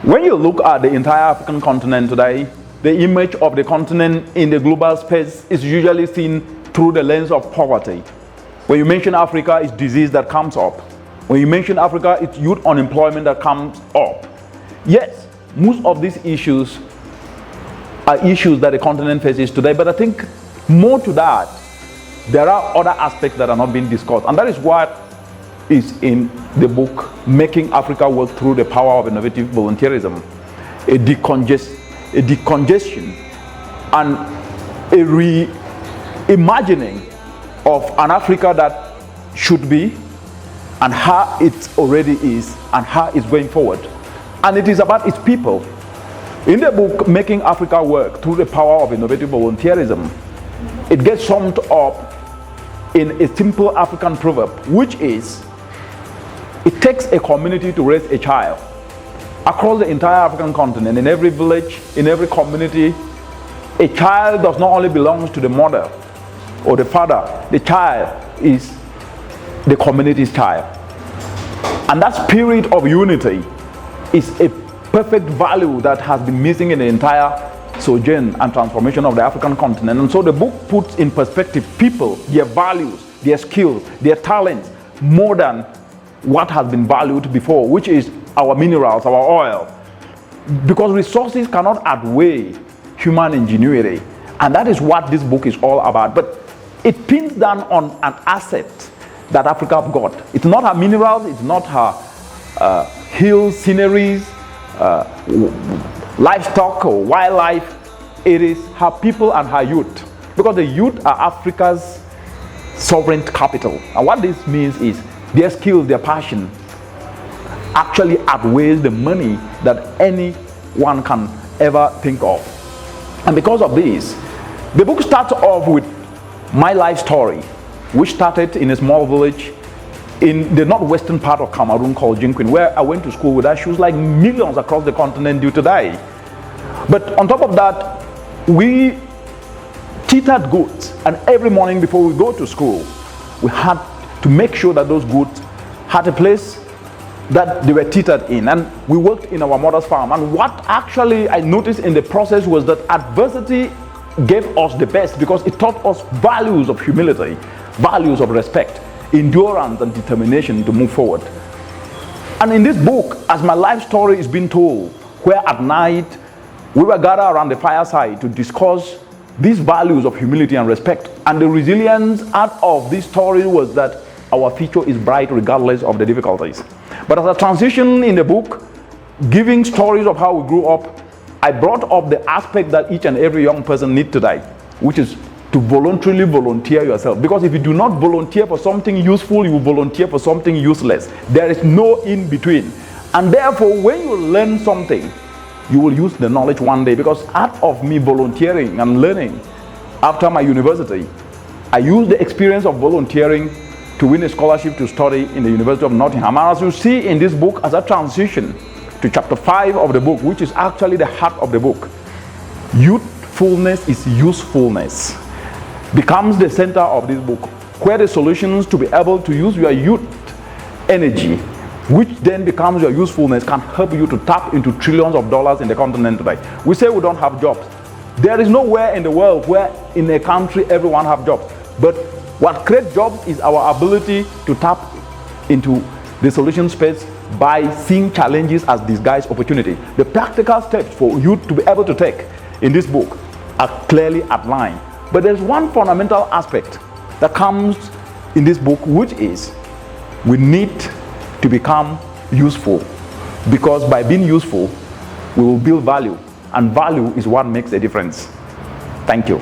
When you look at the entire African continent today, the image of the continent in the global space is usually seen through the lens of poverty. When you mention Africa, it's disease that comes up. When you mention Africa, it's youth unemployment that comes up. Yes, most of these issues are issues that the continent faces today, but I think more to that, there are other aspects that are not being discussed, and that is what is in the book, Making Africa Work Through the Power of Innovative Volunteerism. A decongestion and a reimagining of an Africa that should be and how it already is and how it's going forward. And it is about its people. In the book, Making Africa Work Through the Power of Innovative Volunteerism, it gets summed up in a simple African proverb, which is, it takes a community to raise a child. Across the entire African continent, in every village, in every community, a child does not only belong to the mother or the father, the child is the community's child. And that spirit of unity is a perfect value that has been missing in the entire sojourn and transformation of the African continent. And so the book puts in perspective people, their values, their skills, their talents, more than what has been valued before, which is our minerals, our oil. Because resources cannot outweigh human ingenuity. And that is what this book is all about. But it pins down on an asset that Africa have got. It's not her minerals, it's not her hills, sceneries, livestock or wildlife. It is her people and her youth. Because the youth are Africa's sovereign capital. And what this means is their skills, their passion actually outweighs the money that anyone can ever think of. And because of this, the book starts off with my life story, which started in a small village in the northwestern part of Cameroon called Jinquin, where I went to school with shoes like millions across the continent do today. But on top of that, we tethered goats, and every morning before we go to school, we had to make sure that those goats had a place that they were tethered in, and we worked in our mother's farm. And what actually I noticed in the process was that adversity gave us the best, because it taught us values of humility, values of respect, endurance and determination to move forward. And in this book, as my life story is being told, where at night we were gathered around the fireside to discuss these values of humility and respect, and the resilience out of this story was that our future is bright regardless of the difficulties. But as a transition in the book, giving stories of how we grew up, I brought up the aspect that each and every young person needs today, which is to voluntarily volunteer yourself. Because if you do not volunteer for something useful, you will volunteer for something useless. There is no in between. And therefore, when you learn something, you will use the knowledge one day. Because out of me volunteering and learning after my university, I used the experience of volunteering to win a scholarship to study in the University of Nottingham. And as you see in this book, as a transition to chapter 5 of the book, which is actually the heart of the book, youthfulness is usefulness, becomes the center of this book, where the solutions to be able to use your youth energy, which then becomes your usefulness, can help you to tap into trillions of dollars in the continent today. We say we don't have jobs. There is nowhere in the world where in a country everyone have jobs. But what creates jobs is our ability to tap into the solution space by seeing challenges as disguised opportunity. The practical steps for you to be able to take in this book are clearly outlined. But there's one fundamental aspect that comes in this book, which is we need to become useful. Because by being useful, we will build value. And value is what makes a difference. Thank you.